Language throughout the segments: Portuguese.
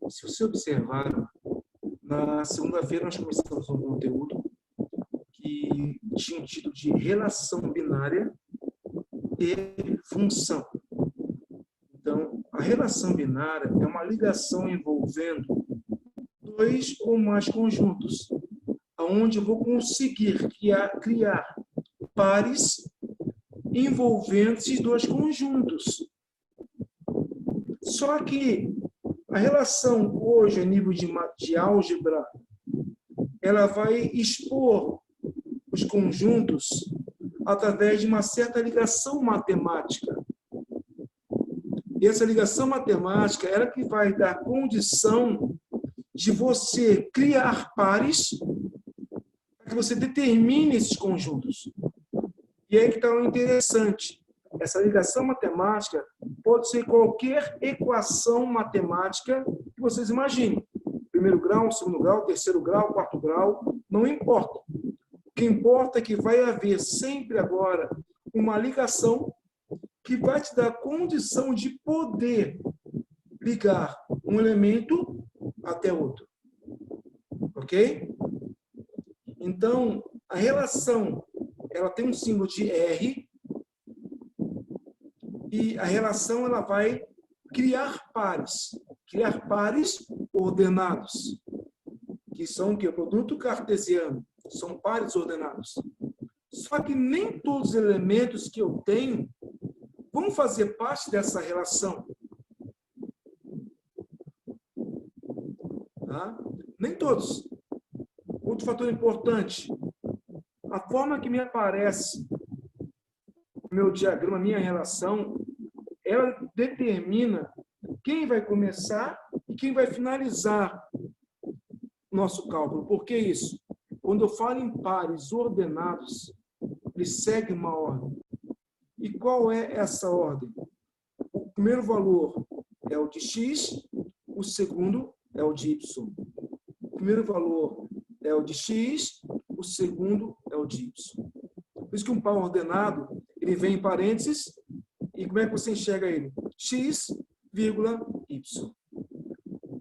Se você observar, na segunda-feira nós começamos um conteúdo que tinha o título de relação binária e função. Então, a relação binária é uma ligação envolvendo dois ou mais conjuntos, onde eu vou conseguir criar pares envolvendo esses dois conjuntos. Só que a relação hoje, a nível de álgebra, ela vai expor os conjuntos através de uma certa ligação matemática. E essa ligação matemática é ela que vai dar condição de você criar pares para que você determine esses conjuntos. E aí que está o interessante. Essa ligação matemática pode ser qualquer equação matemática que vocês imaginem. Primeiro grau, segundo grau, terceiro grau, quarto grau, não importa. O que importa é que vai haver sempre agora uma ligação que vai te dar condição de poder ligar um elemento até outro. Ok? Então, a relação ela tem um símbolo de R e a relação ela vai criar pares ordenados, que são o quê? O produto cartesiano, são pares ordenados. Só que nem todos os elementos que eu tenho vão fazer parte dessa relação. Tá? Nem todos. Outro fator importante, a forma que me aparece o meu diagrama, minha relação, ela determina quem vai começar e quem vai finalizar o nosso cálculo. Por que isso? Quando eu falo em pares ordenados, ele segue uma ordem. E qual é essa ordem? O primeiro valor é o de x, o segundo é o de y. O primeiro valor é o de x, o segundo é o de y. Por isso que um par ordenado, ele vem em parênteses, e como é que você enxerga ele? X, vírgula, y.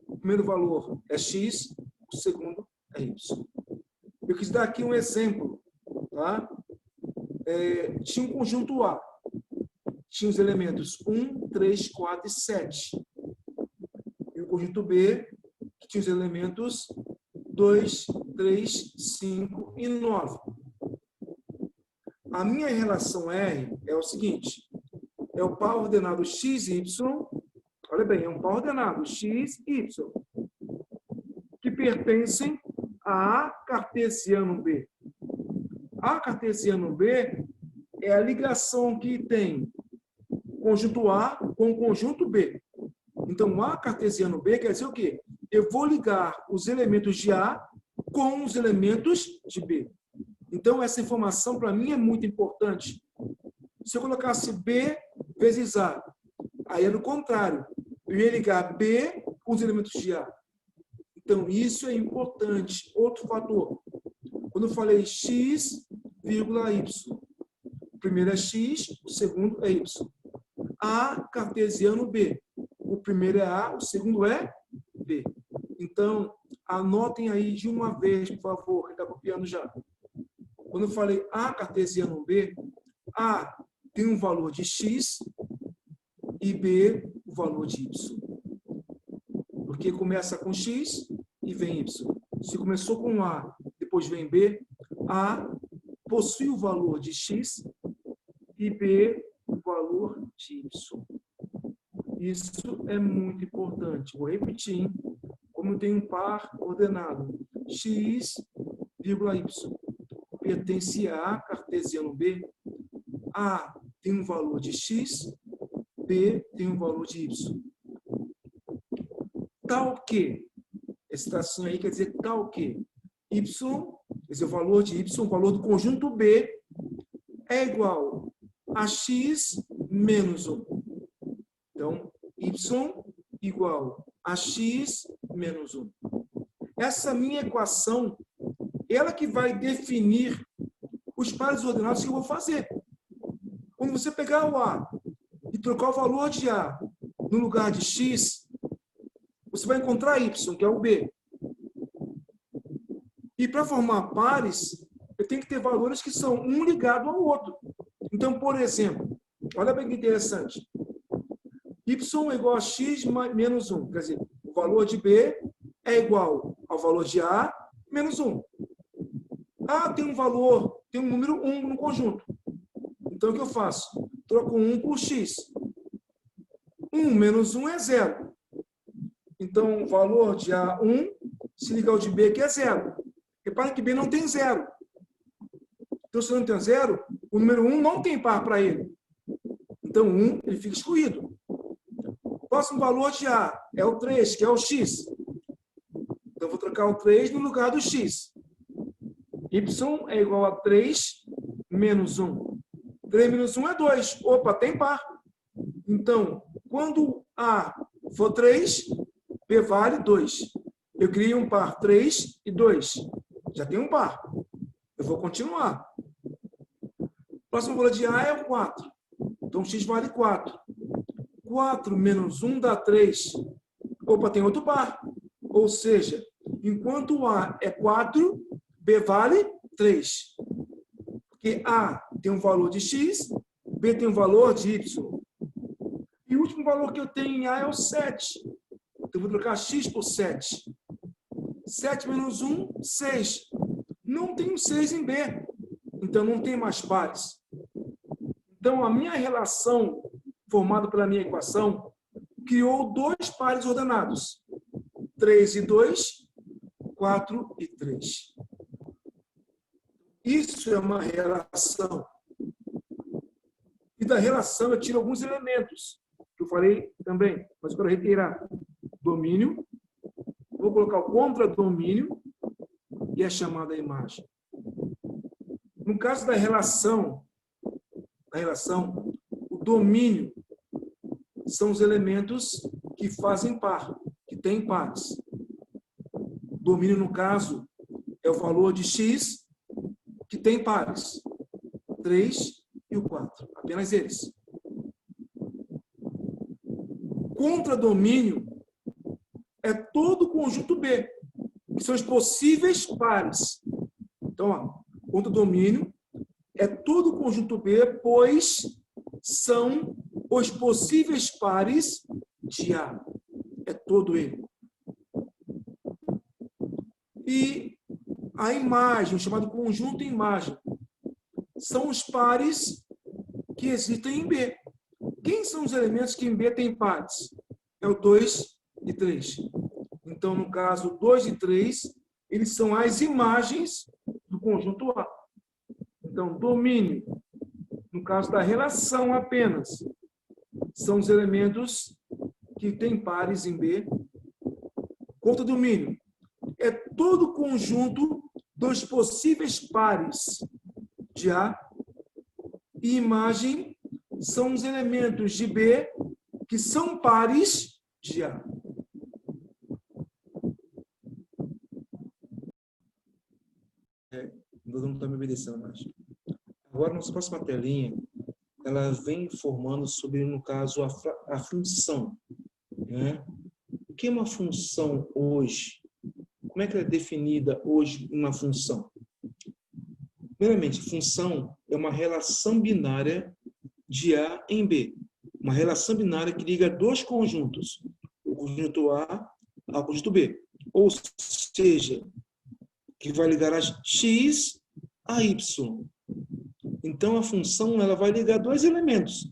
O primeiro valor é x, o segundo é y. Eu quis dar aqui um exemplo. Tá? Tinha um conjunto A. Tinha os elementos 1, 3, 4 e 7. E o conjunto B, que tinha os elementos 2, 3, 5 e 9. A minha relação R é o seguinte, é o par ordenado x, y, olha bem, é um par ordenado x, y, que pertencem a A cartesiano B. A cartesiano B é a ligação que tem o conjunto A com o conjunto B. Então, A cartesiano B quer dizer o quê? Eu vou ligar os elementos de A com os elementos de B. Então, essa informação, para mim, é muito importante. Se eu colocasse B vezes A, aí é do contrário. Eu ia ligar B com os elementos de A. Então, isso é importante. Outro fator. Quando eu falei x, vírgula, y. O primeiro é x, o segundo é y. A cartesiano B. O primeiro é A, o segundo é B. Então, anotem aí de uma vez, por favor, quem está copiando já. Quando eu falei A cartesiano B, A tem um valor de x e B o valor de y. Porque começa com x e vem y. Se começou com A, depois vem B, A possui o valor de x e B o valor de y. Isso é muito importante. Vou repetir. Como eu tenho um par ordenado x, vírgula, y, pertence a A cartesiano B, A tem um valor de x, B tem um valor de y. Tal que, esse tracinho aí quer dizer tal que y, quer dizer, o valor de y, o valor do conjunto B, é igual a x menos 1. Então, y igual a x menos 1. Essa minha equação, ela que vai definir os pares ordenados que eu vou fazer. Quando você pegar o A e trocar o valor de A no lugar de x, você vai encontrar y, que é o b. E para formar pares, eu tenho que ter valores que são um ligado ao outro. Então, por exemplo, olha bem que interessante. Y é igual a x menos 1. Quer dizer, o valor de b é igual ao valor de a menos 1. A tem um valor, tem um número 1 no conjunto. Então, o que eu faço? Troco 1 por x. 1 menos 1 é 0. Então, o valor de A, 1, se ligar ao de B, que é 0. Repara que B não tem 0. Então, se não tem 0, o número 1 não tem par para ele. Então, 1, ele fica excluído. O próximo valor de A é o 3, que é o x. Então, eu vou trocar o 3 no lugar do x. Y é igual a 3 menos 1. 3 menos 1 é 2. Opa, tem par. Então, quando A for 3, B vale 2. Eu criei um par 3 e 2. Já tem um par. Eu vou continuar. O próximo valor de A é o 4. Então, x vale 4. 4 menos 1 dá 3. Opa, tem outro par. Ou seja, enquanto A é 4, B vale 3. Porque A tem um valor de x, B tem um valor de y. E o último valor que eu tenho em A é o 7. Então, eu vou trocar x por 7. 7 menos 1, 6. Não tenho 6 em B. Então, não tem mais pares. Então, a minha relação formada pela minha equação criou dois pares ordenados. 3 e 2, 4 e 3. Isso é uma relação. E da relação eu tiro alguns elementos, que eu falei também, mas para reiterar. Domínio, vou colocar o contradomínio e a chamada imagem. No caso da relação, o domínio são os elementos que fazem par, que têm pares. O domínio, no caso, é o valor de x que tem pares. 3 e o 4. Apenas eles. Contradomínio é todo o conjunto B, que são os possíveis pares. Então, ó, contradomínio é todo o conjunto B, pois são os possíveis pares de A. É todo ele. E a imagem, chamado conjunto imagem, são os pares que existem em B. Quem são os elementos que em B têm pares? É o 2 e 3. Então, no caso 2 e 3, eles são as imagens do conjunto A. Então, domínio, no caso da relação apenas, são os elementos que têm pares em B. Contradomínio é todo o conjunto dos possíveis pares de A. E imagem são os elementos de B que são pares de A. Todo mundo está me obedecendo, mas... Agora, nossa próxima telinha, ela vem informando sobre, no caso, a função. Né? O que é uma função hoje? Como é que ela é definida hoje uma função? Primeiramente, função é uma relação binária de A em B. Uma relação binária que liga dois conjuntos, o conjunto A ao conjunto B. Ou seja, que vai ligar a x a y. Então, a função ela vai ligar dois elementos.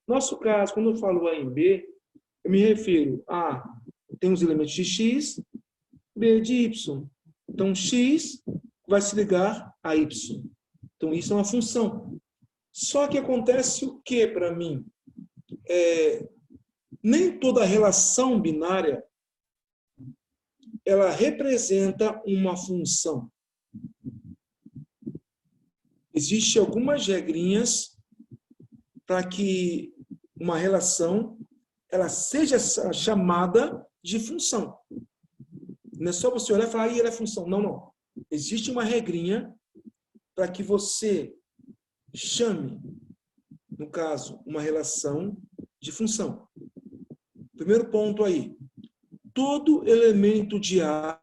No nosso caso, quando eu falo A em B, eu me refiro a tem os elementos de x, B de y. Então, x vai se ligar a y. Então, isso é uma função. Só que acontece o que para mim? Nem toda relação binária ela representa uma função. Existem algumas regrinhas para que uma relação ela seja chamada de função. Não é só você olhar e falar, ela é função. Não, não. Existe uma regrinha para que você chame, no caso, uma relação de função. Primeiro ponto aí. todo elemento de A,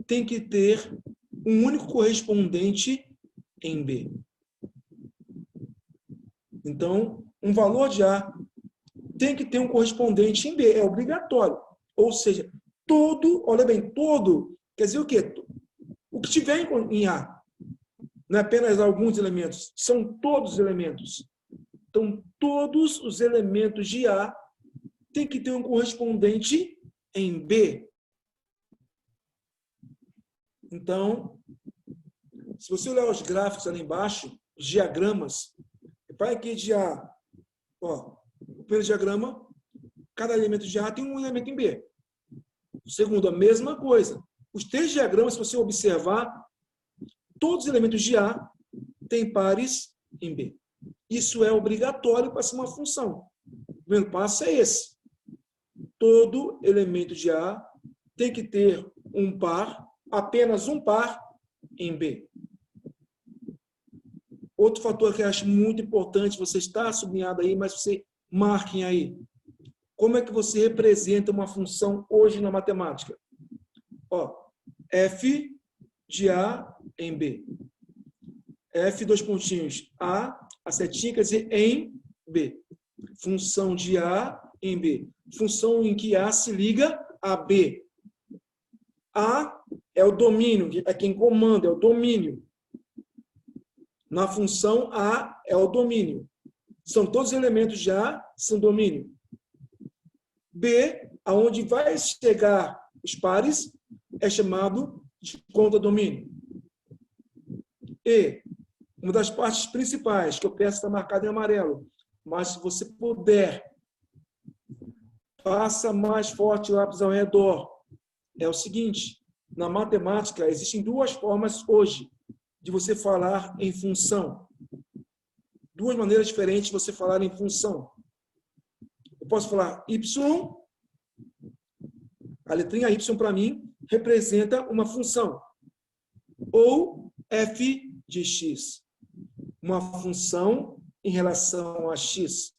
tem que ter um único correspondente em B. Então, um valor de A tem que ter um correspondente em B, é obrigatório. Ou seja, todo, olha bem, todo, quer dizer o quê? O que tiver em A, não é apenas alguns elementos, são todos os elementos. Então, todos os elementos de A têm que ter um correspondente em B. Então, se você olhar os gráficos ali embaixo, os diagramas, repare que de A, ó, o primeiro diagrama, cada elemento de A tem um elemento em B. O segundo, a mesma coisa. Os três diagramas, se você observar, todos os elementos de A têm pares em B. Isso é obrigatório para ser uma função. O primeiro passo é esse. Todo elemento de A tem que ter um par, apenas um par, em B. Outro fator que eu acho muito importante, você está sublinhado aí, mas você marquem aí. Como é que você representa uma função hoje na matemática? Ó, f de A em B. F, dois pontinhos, a setinha quer dizer em B. Função de A em B. Função em que A se liga a B. A é o domínio, é quem comanda, é o domínio. Na função, A é o domínio. São todos os elementos de A, são domínio. B, aonde vai chegar os pares, é chamado de conta-domínio. E, uma das partes principais, que eu peço está marcada em amarelo, mas se você puder, passa mais forte o lápis ao redor. É o seguinte, na matemática, existem duas formas hoje de você falar em função. Duas maneiras diferentes de você falar em função. Eu posso falar y, a letrinha y para mim representa uma função. Ou f de x, uma função em relação a x.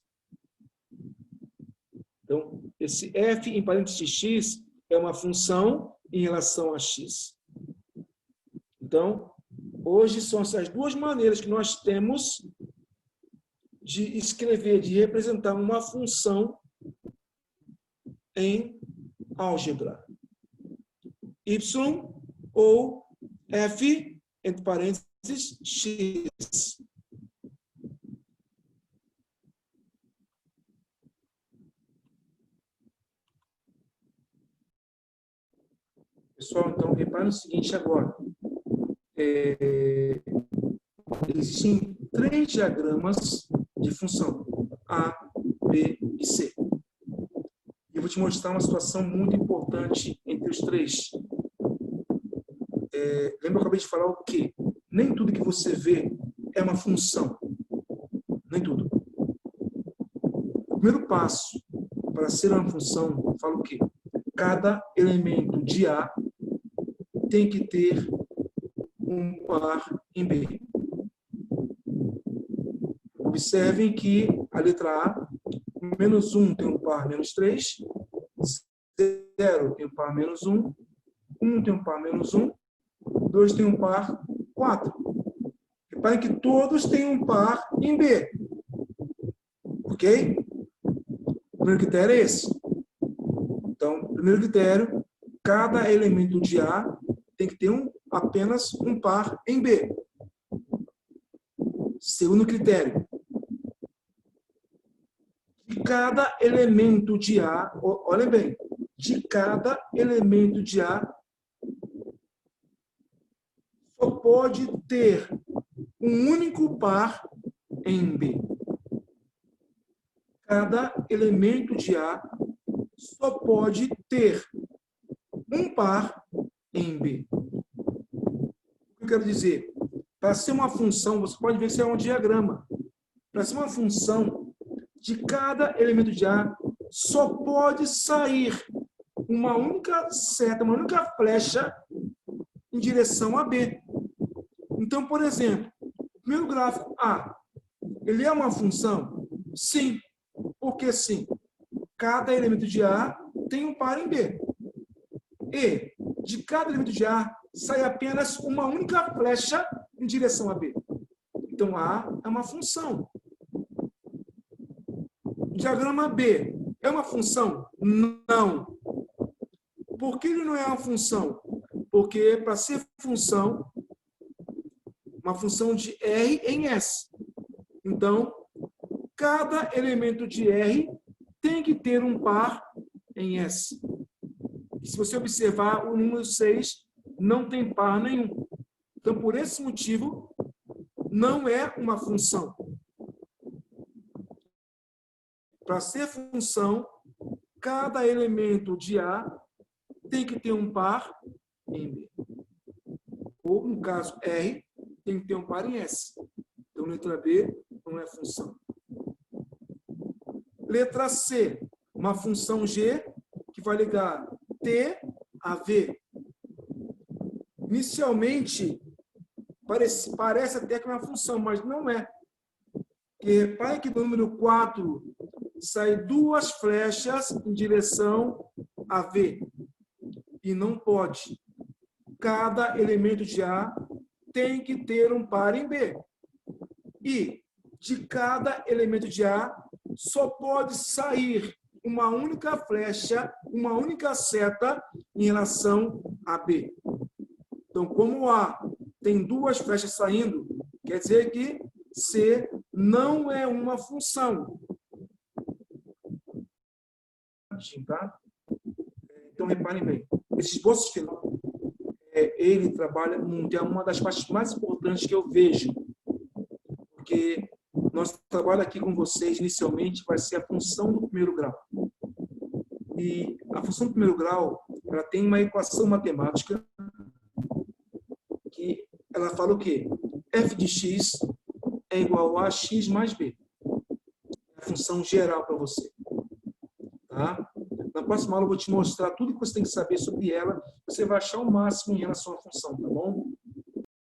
Então, esse f em parênteses x é uma função em relação a x. Então, hoje são essas duas maneiras que nós temos de escrever, de representar uma função em álgebra. Y ou f, entre parênteses, x. Pessoal, então, reparem o seguinte agora. Existem três diagramas de função, A, B e C. Eu vou te mostrar uma situação muito importante entre os três. Lembra que eu acabei de falar o quê? Nem tudo que você vê é uma função. Nem tudo. O primeiro passo para ser uma função, fala o quê? Cada elemento de A tem que ter um par em B. Observem que a letra A, menos 1 tem um par menos 3, 0 tem um par menos 1, 1 tem um par menos 1, 2 tem um par 4. Reparem que todos têm um par em B. Ok? O primeiro critério é esse. Então, primeiro critério, cada elemento de A tem que ter apenas um par em B. Segundo critério, de cada elemento de A, olhem bem, de cada elemento de A só pode ter um único par em B. Cada elemento de A só pode ter um par em B. O que eu quero dizer? Para ser uma função, você pode ver que isso é um diagrama. Para ser uma função, de cada elemento de A só pode sair uma única seta, uma única flecha em direção a B. Então, por exemplo, o primeiro gráfico A, ele é uma função? Sim. Por que sim? Cada elemento de A tem um par em B. E de cada elemento de A sai apenas uma única flecha em direção a B. Então, A é uma função. Diagrama B é uma função? Não. Por que ele não é uma função? Porque para ser função, uma função de R em S. Então, cada elemento de R tem que ter um par em S. E se você observar, o número 6 não tem par nenhum. Então, por esse motivo, não é uma função. Para ser função, cada elemento de A tem que ter um par em B. Ou, no caso, R tem que ter um par em S. Então, letra B não é função. Letra C, uma função G que vai ligar T a V. Inicialmente, parece até que é uma função, mas não é. Porque repare que do número 4 sai duas flechas em direção a V. E não pode. Cada elemento de A tem que ter um par em B. E de cada elemento de A só pode sair uma única flecha, uma única seta em relação a B. Então, como A tem duas flechas saindo, quer dizer que C não é uma função. Tá? Então, reparem bem, esse esboço final, ele trabalha, é uma das partes mais importantes que eu vejo, porque nosso trabalho aqui com vocês, inicialmente, vai ser a função do primeiro grau. E a função do primeiro grau, ela tem uma equação matemática que ela fala o quê? F de x é igual a x mais b. É a função geral para você. Tá? Na próxima aula eu vou te mostrar tudo que você tem que saber sobre ela. Você vai achar o máximo em relação à função, tá bom?